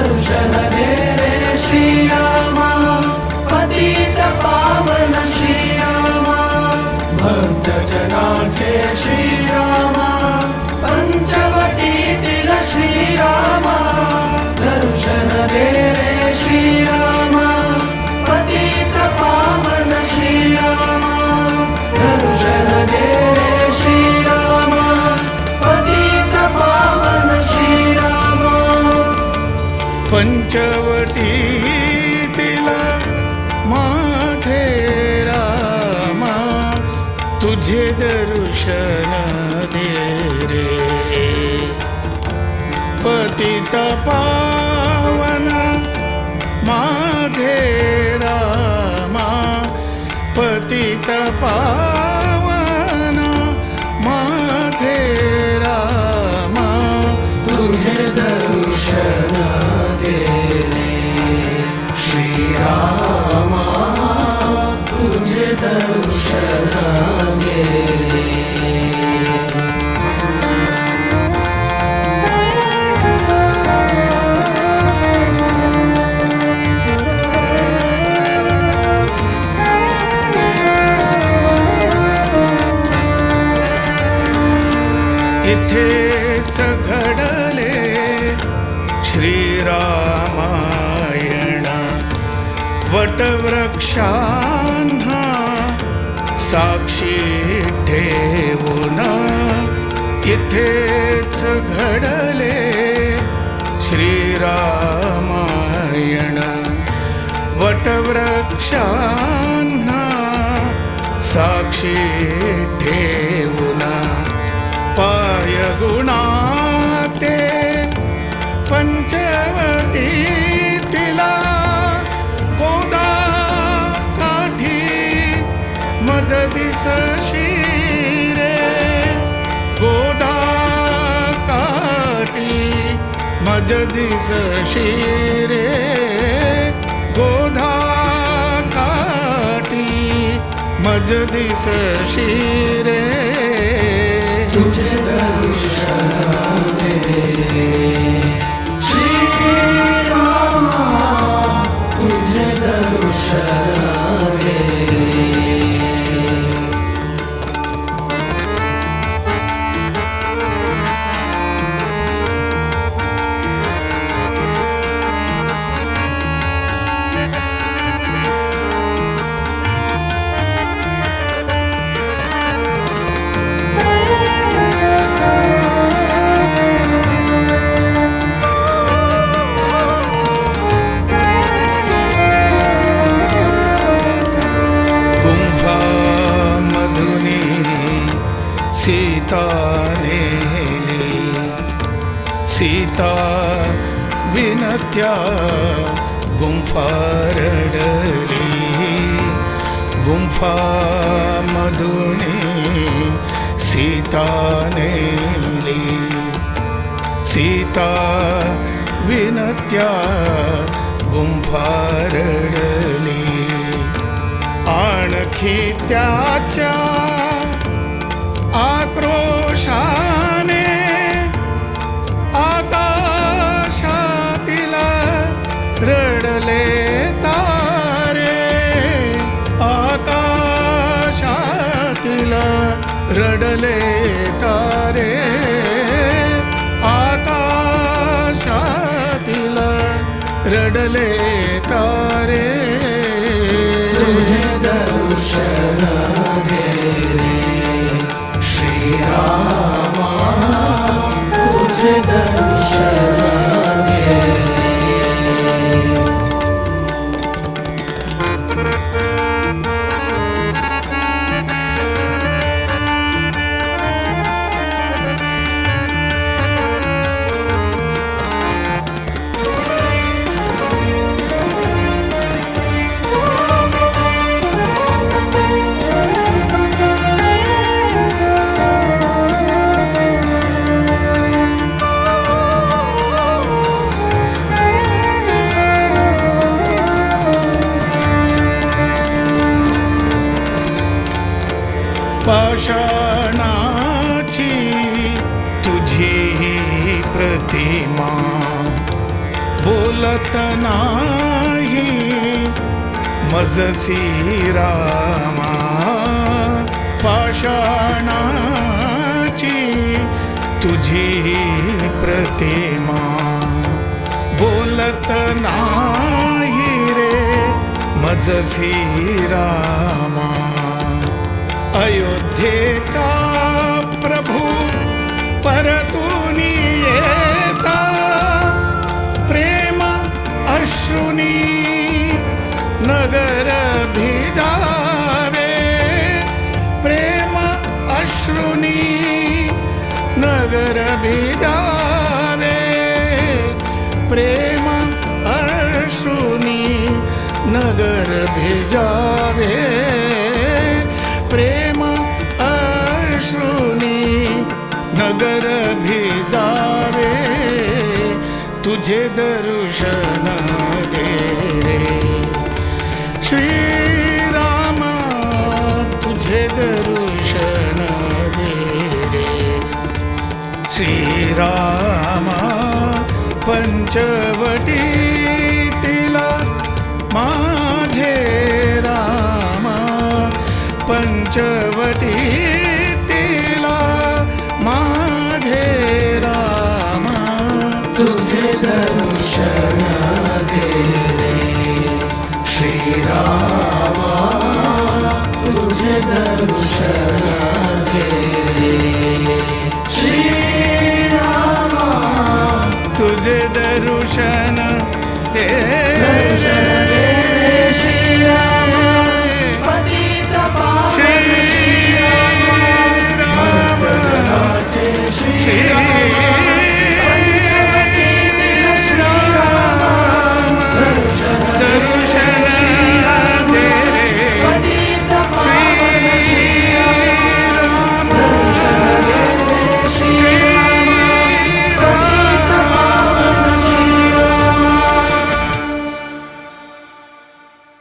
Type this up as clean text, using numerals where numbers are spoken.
दर्शन दे रे श्रीरामा, पतित पावन श्रीरामा, भक्त जनाचे श्रीरामा, पंचवटीतील श्रीरामा, दर्शन दे रे श्रीरामा, पतित पावन श्रीरामा, दर्शन दे रे श्रीरामा, पतित पावन श्रीरामा. पंचवटीतील माझे रामा, तुझे दर्शन दे रे, पतित पावन माझे रामा, पतित पावन माझे रामा, तुझे दर्शन दे रे श्रीरामा, तुझे दर्शन दे रे. इथेच घडले श्रीरामायण, वटवृक्षांना साक्षी ठेवून. इथेच घडले श्रीरामायण, वटवृक्षांना साक्षी ठेवून. पाय गुणाते पंचवटीतिला, गोदा काठी मज दिसशी रे, गोदा काठी मज दिसशी रे, गोदा काठी मज दिसशी रे. तुझे दर्शन दे रे श्रीरामा, तुझे दर्शन दे रे. सीता नेली, सीता विनत्या गुंफा रडली, गुंफा मधुनी सीता नेली, सीता विनत्या गुंफा रडली. आणखी त्याच्या आक्रोशाने आकाशातील रडले तारे, आकाशातील रडले तारे, आकाशातील रडले तारे. तुझे दर्शन दे रे श्रीरामा, तुझे दर्शन दे रे. पाषाणाची तुझी प्रतिमा बोलत नाही मजसी रामा पाषाणाची तुझी प्रतिमा बोलत नाही रे मजसी रामा अयोध्येचा प्रभू परतून येता प्रेम अश्रुनी नगर भिजावे प्रेम अश्रुनी नगर भिजावे प्रेम अश्रुनी नगर भिजावे प्रेम अश्रुनी नगर भिजावे तुझे दर्शन दे रे श्रीराम तुझे दर्शन दे रे श्रीराम पंचवटीतील माझे राम पंचवटीतील माझे राम तुझे दर्शन दे रे श्रीरामा तुझे दर्शन दे रे श्रीरामा तुझे दर्शन